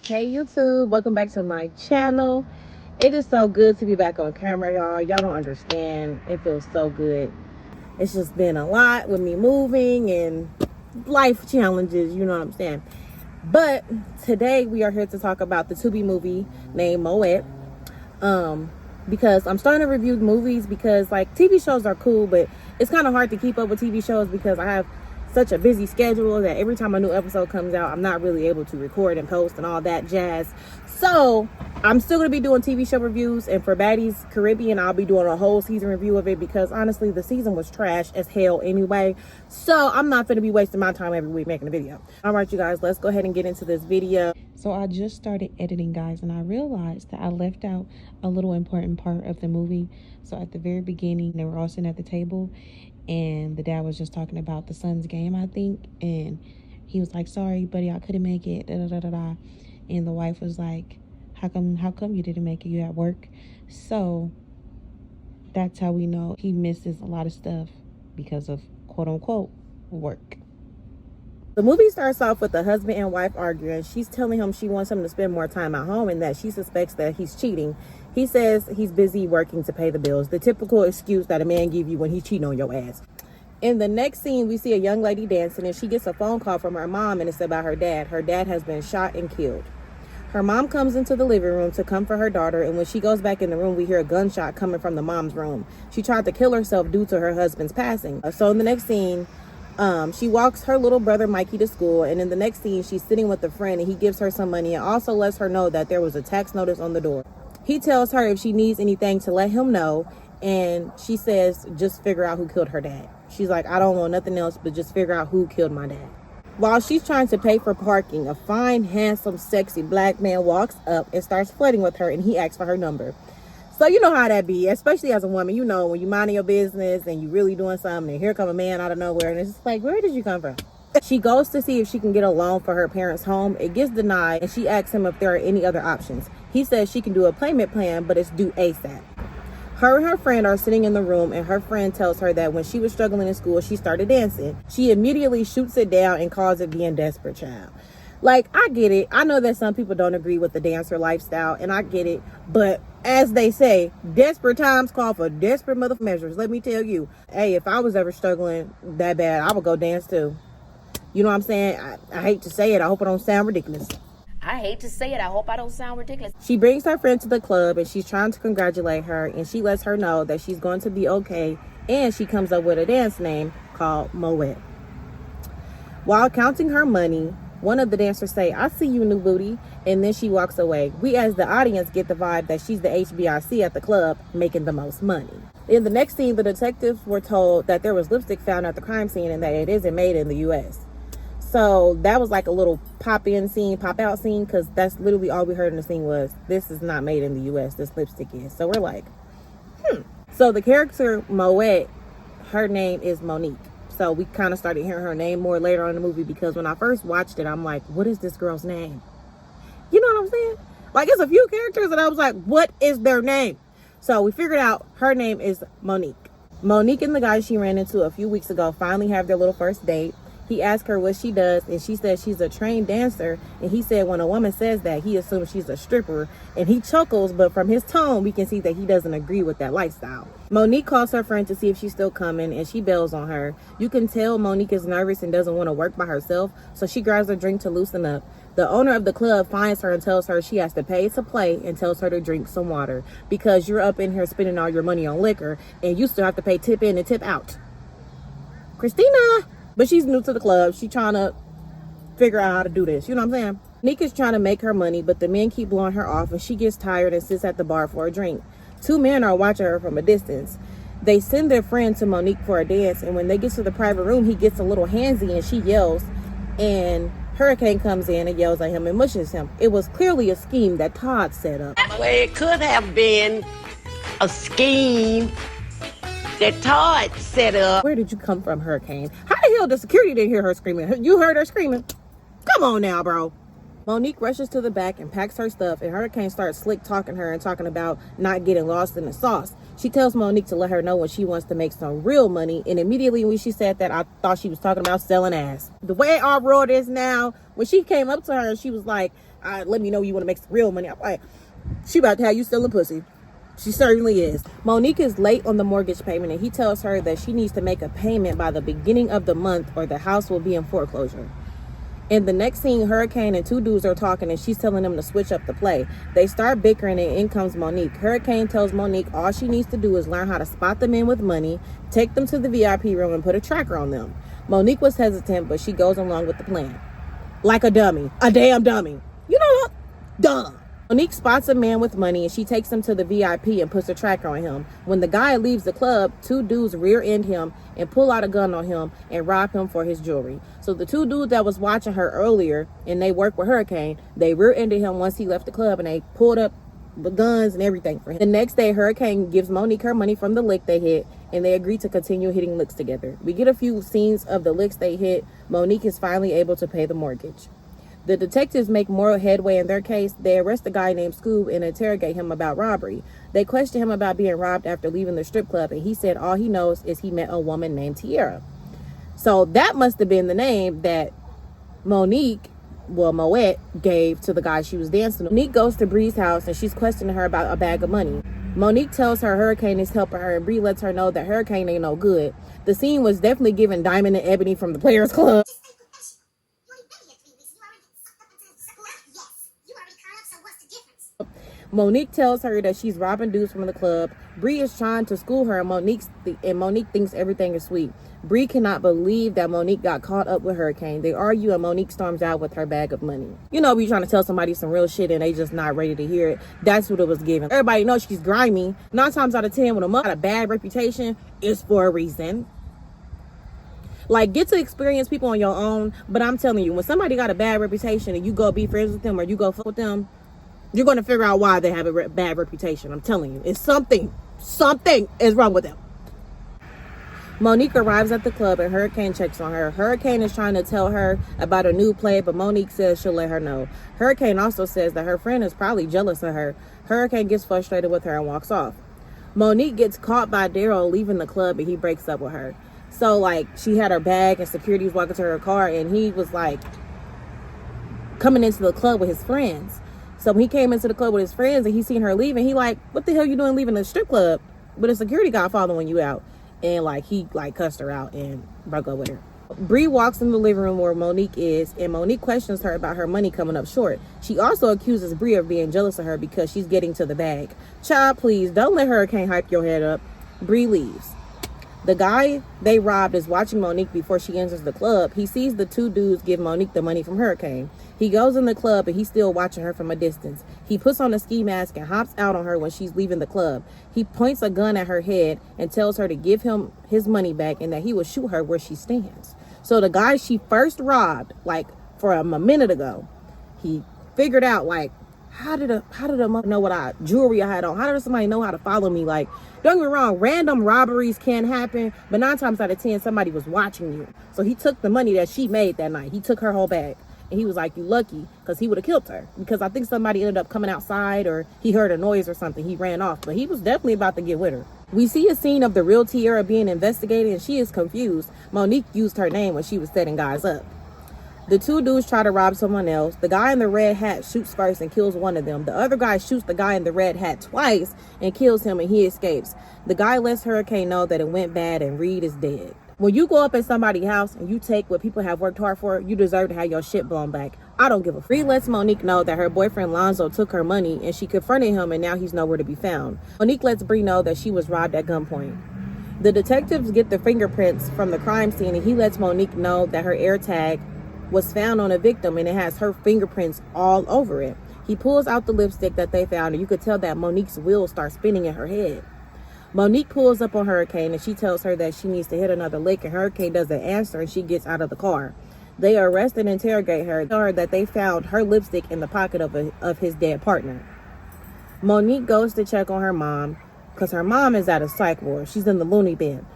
Hey YouTube, welcome back to my channel. It is so good to be back on camera, y'all. Y'all don't understand. It feels so good. It's just been a lot with me moving and life challenges, you know what I'm saying? But today we are here to talk about the Tubi movie named M.O.E.T. Because I'm starting to review movies because like TV shows are cool, but it's kind of hard to keep up with TV shows because I have such a busy schedule that every time a new episode comes out, I'm not really able to record and post and all that jazz. So I'm still going to be doing TV show reviews, and for Baddies Caribbean, I'll be doing a whole season review of it because honestly, the season was trash as hell anyway. So I'm not going to be wasting my time every week making a video. All right, you guys, let's go ahead and get into this video. So I just started editing, guys, and I realized that I left out a little important part of the movie. So at the very beginning, they were all sitting at the table, and the dad was just talking about the son's game, I think, and he was like, "Sorry, buddy, I couldn't make it." Da, da, da, da, da. And the wife was like, How come you didn't make it? You at work?" So that's how we know he misses a lot of stuff because of quote unquote work. The movie starts off with the husband and wife arguing. She's telling him she wants him to spend more time at home and that she suspects that he's cheating. He says he's busy working to pay the bills. The typical excuse that a man give you when he's cheating on your ass. In the next scene, we see a young lady dancing and she gets a phone call from her mom and it's about her dad. Her dad has been shot and killed. Her mom comes into the living room to comfort her daughter, and when she goes back in the room, we hear a gunshot coming from the mom's room. She tried to kill herself due to her husband's passing. So in the next scene, she walks her little brother Mikey to school, and in the next scene she's sitting with a friend and he gives her some money and also lets her know that there was a tax notice on the door. He tells her if she needs anything to let him know, and she says just figure out who killed her dad. She's like, "I don't want nothing else but just figure out who killed my dad." While she's trying to pay for parking, a fine, handsome, sexy black man walks up and starts flirting with her, and he asks for her number. So you know how that be, especially as a woman. You know, when you minding your business and you really doing something, and here come a man out of nowhere, and it's just like, where did you come from? She goes to see if she can get a loan for her parents' home. It gets denied, and she asks him if there are any other options. He says she can do a payment plan, but it's due ASAP. Her and her friend are sitting in the room, and her friend tells her that when she was struggling in school, she started dancing. She immediately shoots it down and calls it being desperate, child. Like, I get it. I know that some people don't agree with the dancer lifestyle, and I get it. But as they say, desperate times call for desperate mother measures. Let me tell you, hey, if I was ever struggling that bad, I would go dance too. You know what I'm saying? I hate to say it. I hope I don't sound ridiculous. I hate to say it. I hope I don't sound ridiculous. She brings her friend to the club and she's trying to congratulate her, and she lets her know that she's going to be okay, and she comes up with a dance name called M.O.E.T. While counting her money, one of the dancers say, "I see you, new booty," and then she walks away. We as the audience get the vibe that she's the HBIC at the club making the most money. In the next scene, the detectives were told that there was lipstick found at the crime scene and that it isn't made in the US. So that was like a little pop in scene, pop out scene, because that's literally all we heard in the scene was, "This is not made in the US, this lipstick is." So we're like, So the character M.O.E.T, her name is Monique. So we kind of started hearing her name more later on in the movie, because when I first watched it, I'm like, what is this girl's name? You know what I'm saying? Like, it's a few characters and I was like, what is their name? So we figured out her name is Monique. Monique and the guy she ran into a few weeks ago finally have their little first date. He asked her what she does, and she says she's a trained dancer, and he said when a woman says that, he assumes she's a stripper, and he chuckles, but from his tone, we can see that he doesn't agree with that lifestyle. Monique calls her friend to see if she's still coming, and she bails on her. You can tell Monique is nervous and doesn't want to work by herself, so she grabs a drink to loosen up. The owner of the club finds her and tells her she has to pay to play, and tells her to drink some water, because you're up in here spending all your money on liquor, and you still have to pay tip in and tip out. Christina! But she's new to the club. She's trying to figure out how to do this. You know what I'm saying? Nika's trying to make her money, but the men keep blowing her off, and she gets tired and sits at the bar for a drink. Two men are watching her from a distance. They send their friend to Monique for a dance, and when they get to the private room, he gets a little handsy and she yells, and Hurricane comes in and yells at him and mushes him. It was clearly a scheme that Todd set up. Well, it could have been a scheme that Todd set up. Where did you come from, Hurricane? How the hell the security didn't hear her screaming? You heard her screaming? Come on now, bro. Monique rushes to the back and packs her stuff, and Hurricane starts slick talking her and talking about not getting lost in the sauce. She tells Monique to let her know when she wants to make some real money, and immediately when she said that, I thought she was talking about selling ass. The way our world is now, when she came up to her, she was like, let me know you want to make some real money. I'm like, she about to have you stealing pussy. She certainly is. Monique is late on the mortgage payment, and he tells her that she needs to make a payment by the beginning of the month or the house will be in foreclosure. In the next scene, Hurricane and two dudes are talking, and she's telling them to switch up the play. They start bickering, and in comes Monique. Hurricane tells Monique all she needs to do is learn how to spot the men with money, take them to the VIP room, and put a tracker on them. Monique was hesitant, but she goes along with the plan. Like a dummy. A damn dummy. You know what? Dumb. Monique spots a man with money, and she takes him to the VIP and puts a tracker on him. When the guy leaves the club, two dudes rear end him and pull out a gun on him and rob him for his jewelry. So the two dudes that was watching her earlier, and they work with Hurricane, they rear ended him once he left the club, and they pulled up the guns and everything for him. The next day, Hurricane gives Monique her money from the lick they hit, and they agree to continue hitting licks together. We get a few scenes of the licks they hit. Monique is finally able to pay the mortgage. The detectives make more headway in their case. They arrest a guy named Scoob and interrogate him about robbery. They question him about being robbed after leaving the strip club, and he said all he knows is he met a woman named Tiara. So that must have been the name that M.O.E.T gave to the guy she was dancing with. Monique goes to Bree's house, and she's questioning her about a bag of money. Monique tells her Hurricane is helping her, and Bree lets her know that Hurricane ain't no good. The scene was definitely giving Diamond and Ebony from the Players Club. Monique tells her that she's robbing dudes from the club. Bree is trying to school her, and Monique thinks everything is sweet. Bree cannot believe that Monique got caught up with Hurricane. They argue, and Monique storms out with her bag of money. You know, we trying to tell somebody some real shit, and they just not ready to hear it. That's what it was giving. Everybody knows she's grimy. 9 times out of 10, when a mother got a bad reputation, it's for a reason. Like, get to experience people on your own. But I'm telling you, when somebody got a bad reputation and you go be friends with them or you go fuck with them, you're going to figure out why they have a bad reputation. I'm telling you. It's something is wrong with them. Monique arrives at the club, and Hurricane checks on her. Hurricane is trying to tell her about a new play, but Monique says she'll let her know. Hurricane also says that her friend is probably jealous of her. Hurricane gets frustrated with her and walks off. Monique gets caught by Daryl leaving the club, and he breaks up with her. So, like, she had her bag, and security was walking to her car, and he was, like, coming into the club with his friends. So when he came into the club with his friends and he seen her leaving, he like, what the hell you doing leaving the strip club with a security guy following you out? And like, he like cussed her out and broke up with her. Bree walks in the living room where Monique is, and Monique questions her about her money coming up short. She also accuses Bree of being jealous of her because she's getting to the bag. Child, please don't let Hurricane hype your head up. Bree leaves. The guy they robbed is watching Monique before she enters the club. He sees the two dudes give Monique the money from Hurricane. He goes in the club, and he's still watching her from a distance. He puts on a ski mask and hops out on her when she's leaving the club. He points a gun at her head and tells her to give him his money back and that he will shoot her where she stands. So the guy she first robbed, like from a minute ago, he figured out, like, how did a mother know what jewelry I had on? How did somebody know how to follow me? Like, don't get me wrong, random robberies can happen, but 9 times out of 10, somebody was watching you. So he took the money that she made that night. He took her whole bag. And he was like, you lucky, because he would have killed her. Because I think somebody ended up coming outside, or he heard a noise or something. He ran off, but he was definitely about to get with her. We see a scene of the real Tiara being investigated, and she is confused. Monique used her name when she was setting guys up. The two dudes try to rob someone else. The guy in the red hat shoots first and kills one of them. The other guy shoots the guy in the red hat twice and kills him, and he escapes. The guy lets Hurricane know that it went bad and Reed is dead. When you go up in somebody's house and you take what people have worked hard for, you deserve to have your shit blown back. I don't give a fuck. Reed lets Monique know that her boyfriend Lonzo took her money, and she confronted him, and now he's nowhere to be found. Monique lets Bree know that she was robbed at gunpoint. The detectives get the fingerprints from the crime scene, and he lets Monique know that her air tag was found on a victim, and it has her fingerprints all over it. He pulls out the lipstick that they found, and you could tell that Monique's wheels start spinning in her head. Monique pulls up on Hurricane, and she tells her that she needs to hit another lick, and Hurricane doesn't answer, and she gets out of the car. They arrest and interrogate her, tell her that they found her lipstick in the pocket of his dead partner. Monique goes to check on her mom, because her mom is at a psych ward. She's in the loony bin.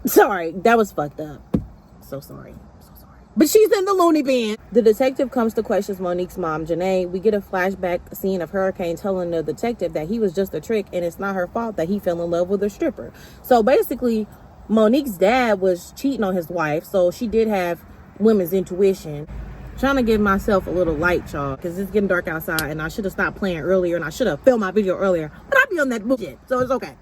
Sorry, that was fucked up. So sorry. But she's in the loony bin. The detective comes to question Monique's mom, Janae. We get a flashback scene of Hurricane telling the detective that he was just a trick and it's not her fault that he fell in love with a stripper. So basically, Monique's dad was cheating on his wife, so she did have women's intuition. Trying to give myself a little light, y'all, because it's getting dark outside and I should have stopped playing earlier and I should have filmed my video earlier, but I be on that bullshit, so it's okay.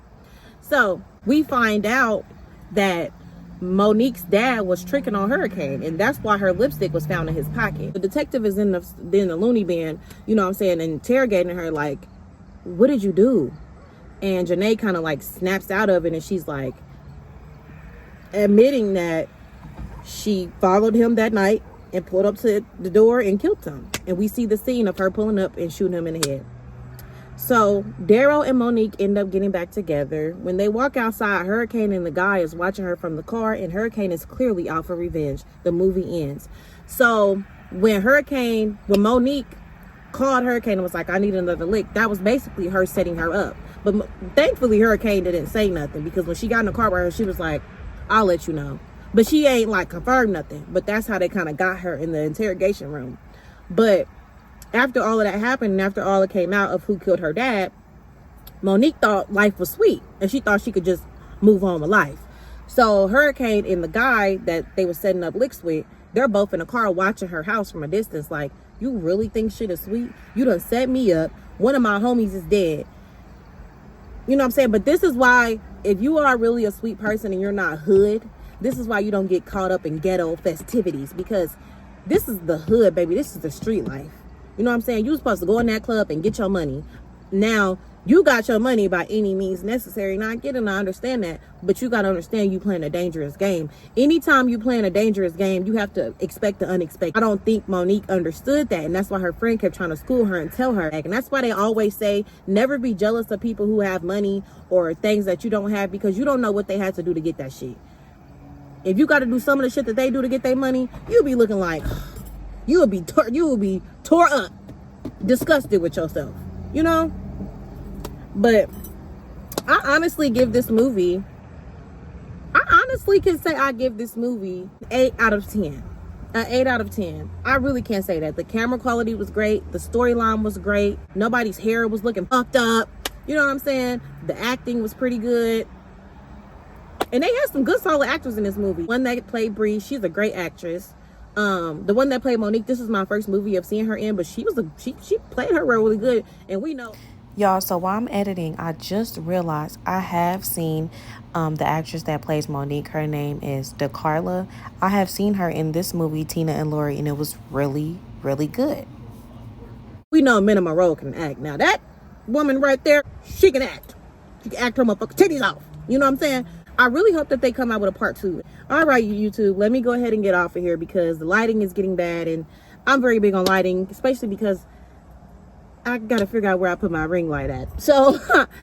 So we find out that Monique's dad was tricking on Hurricane, and that's why her lipstick was found in his pocket. The detective is in the loony bin, you know what I'm saying, interrogating her like, what did you do? And Janae kind of like snaps out of it, and she's like admitting that she followed him that night and pulled up to the door and killed him. And we see the scene of her pulling up and shooting him in the head. So Daryl and Monique end up getting back together. When they walk outside, Hurricane and the guy is watching her from the car, and Hurricane is clearly out for revenge. The movie ends. So when Monique called Hurricane and was like, I need another lick, that was basically her setting her up. But thankfully Hurricane didn't say nothing, because when she got in the car with her, she was like, I'll let you know. But she ain't like confirmed nothing. But that's how they kind of got her in the interrogation room. But after all of that happened, and after all it came out of who killed her dad, Monique thought life was sweet, and she thought she could just move on with life. So Hurricane and the guy that they were setting up licks with, they're both in a car watching her house from a distance like, you really think shit is sweet? You done set me up. One of my homies is dead. You know what I'm saying? But this is why, if you are really a sweet person and you're not hood, this is why you don't get caught up in ghetto festivities, because this is the hood, baby. This is the street life. You know what I'm saying? You were supposed to go in that club and get your money. Now, you got your money by any means necessary. And I get it and I understand that. But you got to understand you playing a dangerous game. Anytime you playing a dangerous game, you have to expect the unexpected. I don't think Monique understood that. And that's why her friend kept trying to school her and tell her. And that's why they always say, never be jealous of people who have money or things that you don't have, because you don't know what they had to do to get that shit. If you got to do some of the shit that they do to get their money, you'll be looking like... You will be tore up, disgusted with yourself, you know? But I honestly can say I give this movie 8 out of 10. An 8 out of 10. I really can't say that. The camera quality was great. The storyline was great. Nobody's hair was looking fucked up. You know what I'm saying? The acting was pretty good. And they had some good solid actors in this movie. One that played Bree, she's a great actress. The one that played Monique, this is my first movie of seeing her in, but she played her role really good, and we know. Y'all, so while I'm editing, I just realized I have seen the actress that plays Monique. Her name is DeCarla. I have seen her in this movie, Tina and Lori, and it was really, really good. We know Minna Monroe can act. Now that woman right there, she can act. She can act her motherfucking titties off. You know what I'm saying? I really hope that they come out with a part 2. All right, YouTube, let me go ahead and get off of here because the lighting is getting bad, and I'm very big on lighting, especially because I gotta figure out where I put my ring light at. So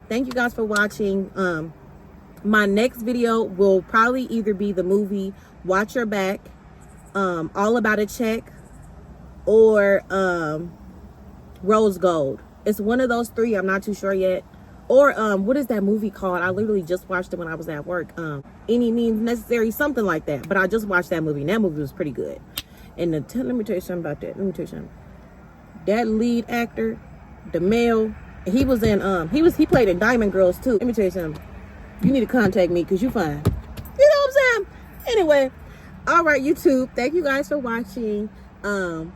thank you guys for watching. My next video will probably either be the movie Watch Your Back, All About a Check, or Rose Gold. It's one of those 3. I'm not too sure yet. Or what is that movie called? I literally just watched it when I was at work. Any Means Necessary, something like that. But I just watched that movie, and that movie was pretty good. And let me tell you something about that. Let me tell you something. That lead actor, the male, he was in he played in Diamond Girls too. Let me tell you something. You need to contact me because you fine. You know what I'm saying? Anyway, all right, YouTube. Thank you guys for watching.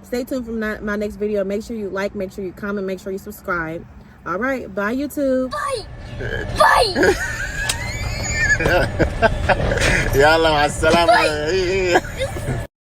Stay tuned for my next video. Make sure you like, make sure you comment, make sure you subscribe. All right, bye YouTube. Bye. Bye. يلا مع السلامة.